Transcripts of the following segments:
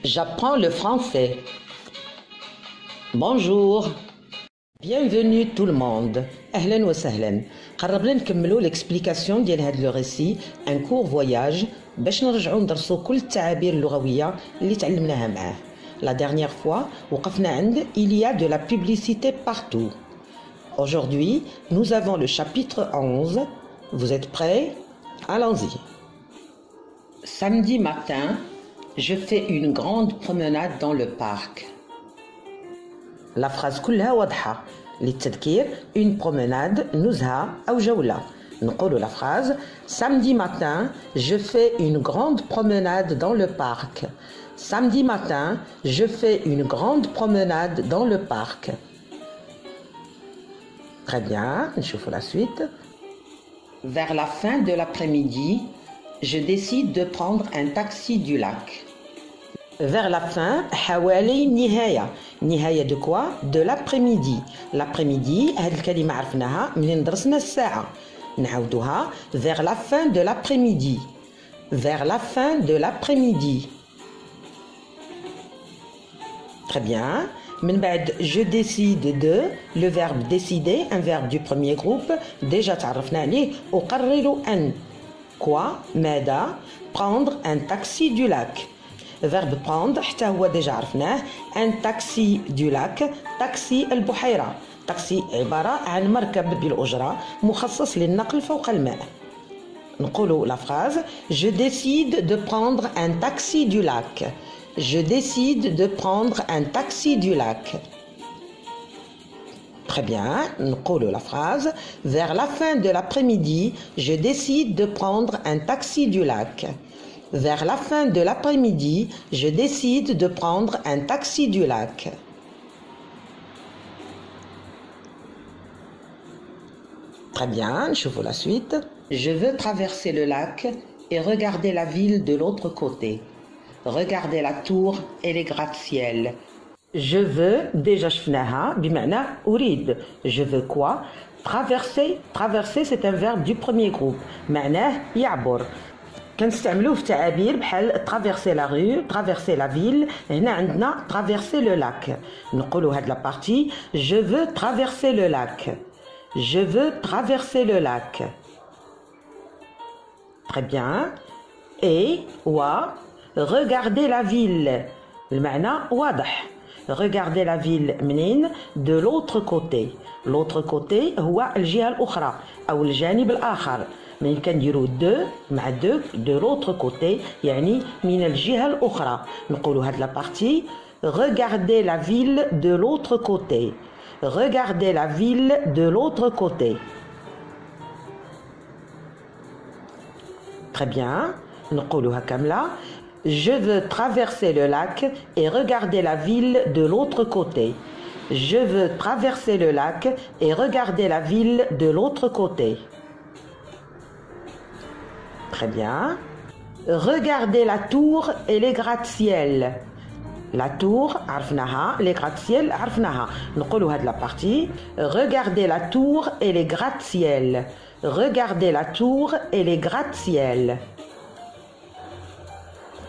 J'apprends le français. Bonjour. Bienvenue tout le monde. أهلا وسهلا. قربنا نكملوا l'explication ديال هذا لو ريسي ان كور فواياج باش نرجعوا ندرسوا كل التعابير اللغويه اللي تعلمناها معاه. La dernière fois وقفنا عند il y a de la publicité partout. Aujourd'hui, nous avons le chapitre 11. Vous êtes prêts? Allons-y. Samedi matin, je fais une grande promenade dans le parc. La phrase كلها واضحة. للتذكير une promenade نزهة أو جولة. نقول la phrase samedi matin, je fais une grande promenade dans le parc. Samedi matin, je fais une grande promenade dans le parc. Très bien, نشوفوا la suite. Vers la fin de l'après-midi, je décide de prendre un taxi du lac. Vers la fin, حوالي النهاية. نهاية de quoi? De l'après-midi. L'après-midi, هذه الكلمة عرفناها منين درسنا الساعة. نعاودوها vers la fin de l'après-midi. Vers la fin de l'après-midi. Très bien. من بعد je décide de, le verbe décider, un verbe du premier groupe, déjà تعرفنا عليه. أقرر أن quoi? ماذا? Prendre un taxi du lac. Verbe prendre حتى هو déjà عرفناه. Un taxi du lac, taxi البحيرة. taxi عبارة عن مركب بالأجرة مخصص للنقل فوق الماء. نقولوا la phrase je décide de prendre un taxi du lac. Je décide de prendre un taxi du lac. Très bien, نقولوا la phrase vers la fin de l'après-midi, je décide de prendre un taxi du lac. Vers la fin de l'après-midi, je décide de prendre un taxi du lac. Très bien, نشوفوا la suite. Je veux traverser le lac et regarder la ville de l'autre côté. Regarder la tour et les gratte-ciel. Je veux, déjà شفناها بمعنى أريد. Je veux quoi? Traverser. Traverser c'est un verbe du premier groupe. معناه يعبر. كنستعملوه في تعابير بحال traverser la rue, traverser la ville. هنا عندنا traverser le lac. نقولوا هاد la partie je veux traverser le lac. Je veux traverser le lac. Très bien. Et regarder la ville. المعنى واضح. Regarder la ville منين? De l'autre côté. L'autre côté هو الجهة الأخرى أو الجانب الآخر. من كنديروا دو مع دو de l'autre côté يعني من الجهة الأخرى. نقولوا هاد la partie regarder la ville de l'autre côté. Regarder la ville de l'autre côté. Très bien. نقولوها كاملة. Je veux traverser le lac et regarder la ville de l'autre côté. Je veux traverser le lac et regarder la ville de l'autre côté. Très bien. Regarder la tour et les gratte-ciel. La tour, عرفناها. Les gratte-ciel, عرفناها. نقولوا هاد la partie. Regarder la tour et les gratte-ciel. Regarder la tour et les gratte-ciel.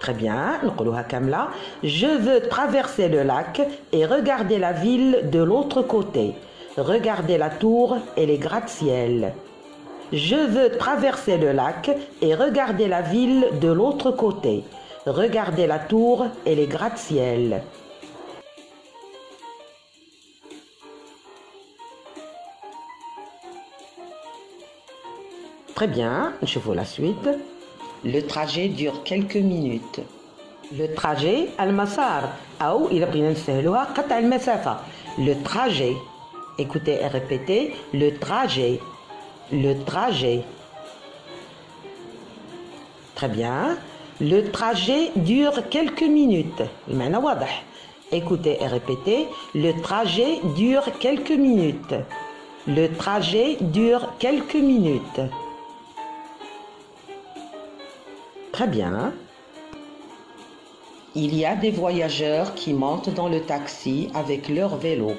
Très bien, نقولوها كاملة. Je veux traverser le lac et regarder la ville de l'autre côté. Regarder la tour et les gratte-ciel. Je veux traverser le lac et regarder la ville de l'autre côté. Regarder la tour et les gratte-ciel. Très bien, je vois la suite. Le trajet dure quelques minutes. Le trajet المسار أو إذا بغينا نسهلوها قطع المسافة. Le trajet. Écoutez et répétez. Le trajet. Le trajet. Très bien. Le trajet dure quelques minutes. المعنى واضح. Écoutez et répétez. Le trajet dure quelques minutes. Le trajet dure quelques minutes. Très bien. Il y a des voyageurs qui montent dans le taxi avec leur vélo.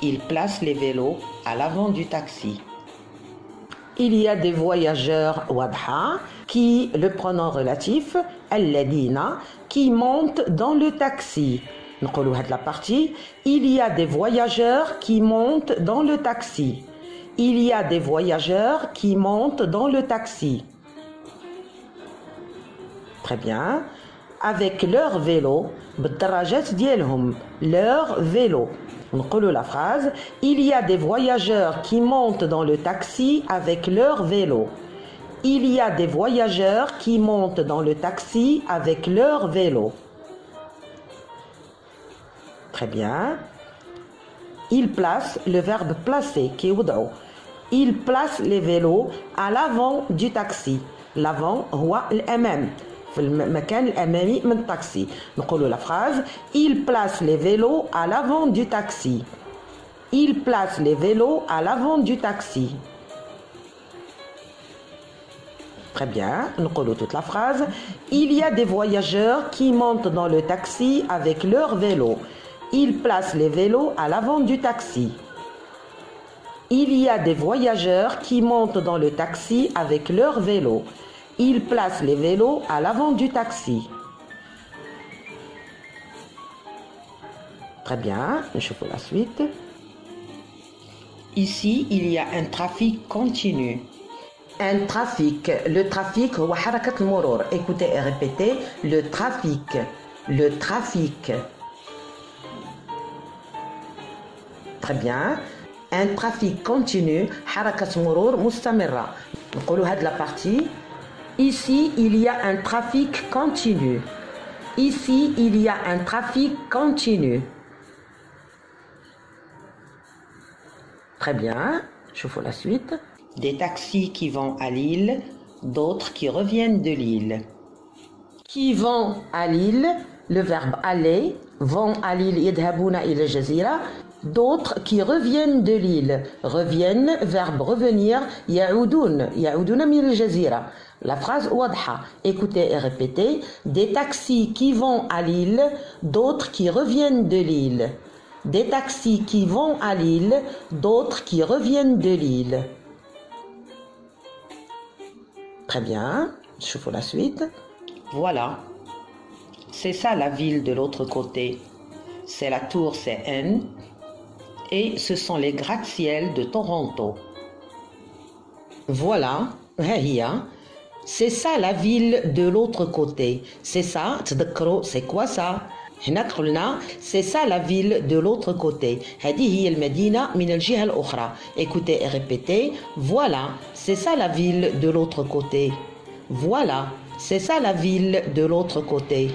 Ils placent les vélos à l'avant du taxi. Il y a des voyageurs واضحة qui, le pronom relatif, alladina, qui montent dans le taxi. نقولوا هاد la partie. Il y a des voyageurs qui montent dans le taxi. Il y a des voyageurs qui montent dans le taxi. Très bien. Avec leur vélo, بالدراجات ديالهم, leur vélo. نقولوا la phrase. Il y a des voyageurs qui montent dans le taxi avec leur vélo. Il y a des voyageurs qui montent dans le taxi avec leur vélo. Très bien. Il place, le verbe placer, qui est il place les vélos à l'avant du taxi. L'avant, هو الأمام. في المكان الأمامي من التاكسي. نقولوا la phrase. Il place les vélos à l'avant du taxi. Il place les vélos à l'avant du taxi. Très bien. نقولوا toute la phrase. Il y a des voyageurs qui montent dans le taxi avec leur vélo. Il place les vélos à l'avant du taxi. Il y a des voyageurs qui montent dans le taxi avec leur vélo. Il place les vélos à l'avant du taxi. Très bien, je fais la suite. Ici, il y a un trafic continu. Un trafic. Le trafic, هو حركة المرور. Écoutez et répétez. Le trafic. Le trafic. Très bien. Un trafic continu. حركة مرور مستمرة. نقولوا هاد la partie. Ici, il y a un trafic continu. Ici, il y a un trafic continu. Très bien. Je fais la suite. Des taxis qui vont à Lille, d'autres qui reviennent de Lille. Qui vont à Lille, le verbe aller, vont à Lille, يذهبون إلى الجزيرة. D'autres qui reviennent de Lille. Reviennent, verbe revenir, يعودون من الجزيرة. La phrase واضحة. Écoutez et répétez. Des taxis qui vont à Lille, d'autres qui reviennent de Lille. Des taxis qui vont à Lille, d'autres qui reviennent de Lille. Très bien. Je fais la suite. Voilà. C'est ça la ville de l'autre côté. C'est la tour CN. Et ce sont les gratte-ciels de Toronto. Voilà. C'est ça la ville de l'autre côté. C'est ça. تذكروا c'est quoi ça? هنا قلنا c'est ça la ville de l'autre côté. هذه هي المدينة من الجهة الأخرى. Écoutez et répétez. Voilà, c'est ça la ville de l'autre côté. Voilà, c'est ça la ville de l'autre côté.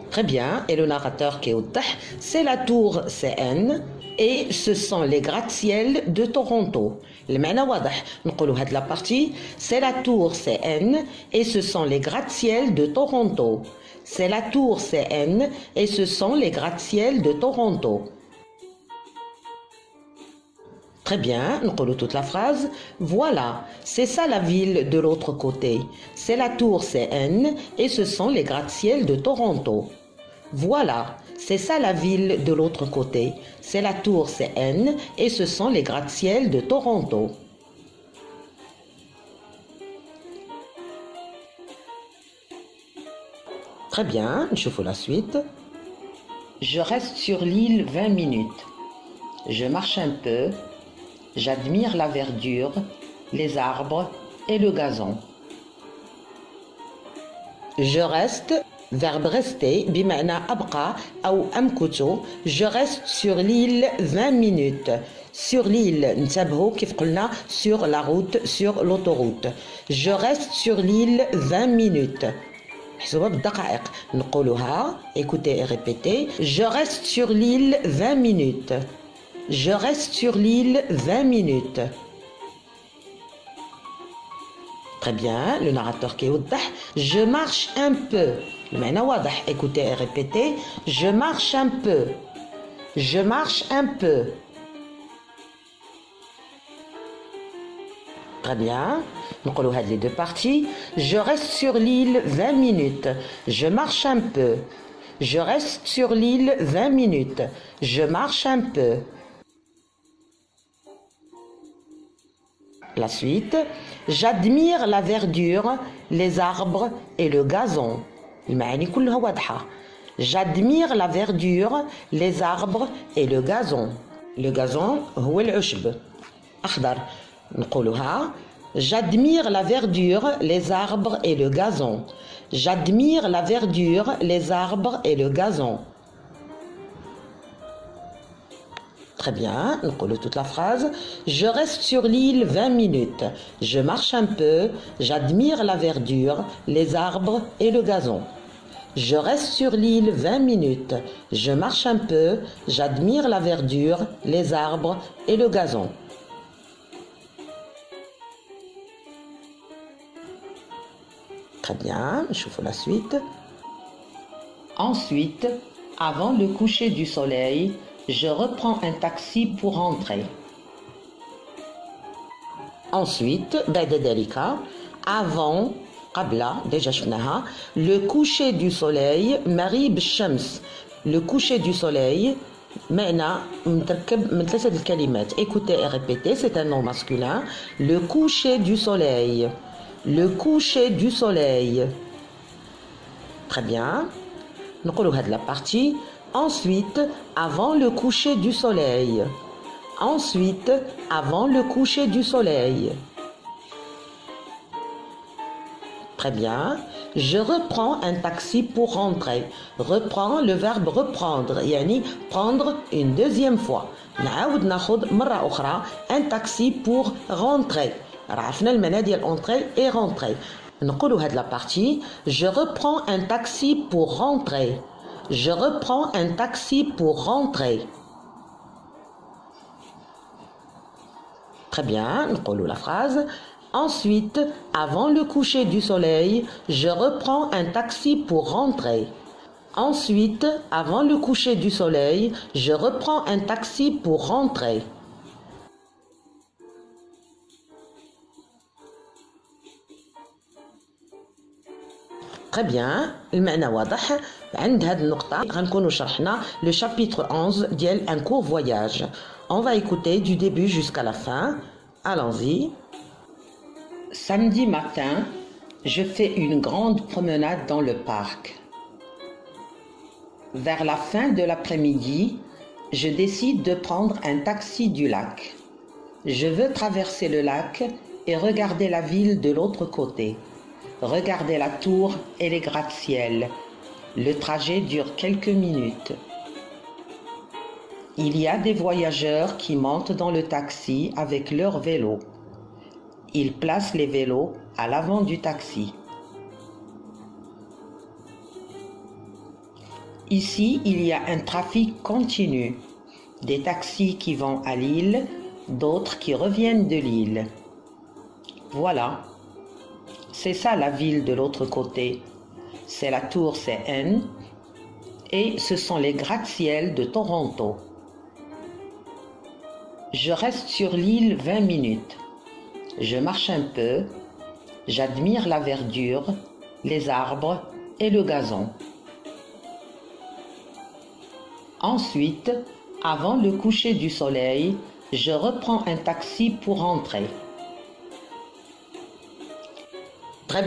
Très bien. Et le narrateur qui est au tah, c'est la tour CN. Et ce sont les gratte-ciels de Toronto. المعنى واضح. نقولوا هاد la partie. C'est la tour CN et ce sont les gratte-ciels de Toronto. C'est la tour CN et ce sont les gratte-ciels de Toronto. Très bien, نقولوا toute la phrase. Voilà, c'est ça la ville de l'autre côté. C'est la tour CN et ce sont les gratte-ciels de Toronto. Voilà, c'est ça la ville de l'autre côté. C'est la tour CN et ce sont les gratte-ciels de Toronto. Très bien, je fais la suite. Je reste sur l'île 20 minutes. Je marche un peu. J'admire la verdure, les arbres et le gazon. Je reste. Verbe rester, بمعنى أبقى أو أمكث. Je reste sur l'île 20 minutes. Sur l'île, نتبهوا كيف قلنا sur la route, sur l'autoroute. Je reste sur l'île 20 minutes. حسبوها بالدقائق. نقولوها, écoutez et répétez. Je reste sur l'île 20 minutes. Je reste sur l'île 20 minutes. Très bien, le narrateur qui est au dah. Je marche un peu. المعنى واضح. Écoutez et répétez. Je marche un peu. Je marche un peu. Très bien. نقولوا هاد les deux parties. Je reste sur l'île 20 minutes. Je marche un peu. Je reste sur l'île 20 minutes. Je marche un peu. La suite. J'admire la verdure, les arbres et le gazon. المعاني كلها واضحة. J'admire la verdure, les arbres et le gazon. Le gazon هو العشب. أخضر. نقولها. J'admire la verdure, les arbres et le gazon. J'admire la verdure, les arbres et le gazon. Très bien, nous collons toute la phrase. Je reste sur l'île 20 minutes. Je marche un peu. J'admire la verdure, les arbres et le gazon. Je reste sur l'île 20 minutes. Je marche un peu. J'admire la verdure, les arbres et le gazon. Très bien, je fais la suite. Ensuite, avant le coucher du soleil, je reprends un taxi pour rentrer. Ensuite, بعد ذلك, avant, قبل, déjà شفناها, le coucher du soleil, مغيب الشمس. Le coucher du soleil, معنى متركب من ثلاثة الكلمات. Écoutez et répétez, c'est un nom masculin. Le coucher du soleil. Le coucher du soleil. Très bien. نقولوا هاد la partie. Ensuite, avant le coucher du soleil. Ensuite, avant le coucher du soleil. Très bien. Je reprends un taxi pour rentrer. Reprends, le verbe reprendre. يعني prendre une deuxième fois. نعاود ناخذ مرة أخرى un taxi pour rentrer. عرفنا المعنى ديال entrer et rentrer. نقولوا هاد la partie. Je reprends un taxi pour rentrer. Je reprends un taxi pour rentrer. Très bien, نقولوا la phrase. Ensuite, avant le coucher du soleil, je reprends un taxi pour rentrer. Ensuite, avant le coucher du soleil, je reprends un taxi pour rentrer. Très bien, المعنى واضح. عند هذه النقطة غنكونوا شرحنا le chapitre 11 ديال un court voyage. On va écouter du début jusqu'à la fin. Allons-y. Samedi matin, je fais une grande promenade dans le parc. Vers la fin de l'après-midi, je décide de prendre un taxi du lac. Je veux traverser le lac et regarder la ville de l'autre côté. Regarder la tour et les gratte-ciel. Le trajet dure quelques minutes. Il y a des voyageurs qui montent dans le taxi avec leur vélo. Ils placent les vélos à l'avant du taxi. Ici, il y a un trafic continu. Des taxis qui vont à Lille, d'autres qui reviennent de Lille. Voilà. C'est ça la ville de l'autre côté. C'est la tour CN et ce sont les gratte-ciel de Toronto. Je reste sur l'île 20 minutes. Je marche un peu. J'admire la verdure, les arbres et le gazon. Ensuite, avant le coucher du soleil, je reprends un taxi pour rentrer. Très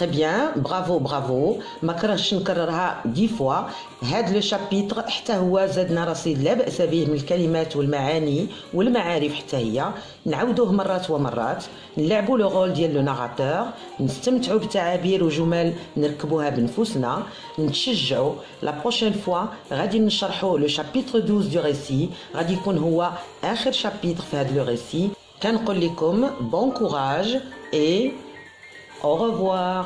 bien, bravo, bravo. ما كرهتش نكررها 10 fois. هاد لو شابيتر حتى هو زادنا رصيد لا بأس به من الكلمات والمعاني والمعارف حتى هي. نعاودوه مرات ومرات. نلعبوا لو رول ديال لو ناراتور. نستمتعوا بتعابير وجمل نركبوها بنفوسنا. نتشجعوا. لا بروشين فوا غادي نشرحوا لو شابيتر 12 دو ريسي. غادي يكون هو آخر شابيتر في هاد لو ريسي. كنقول لكم بون كوراج et au revoir.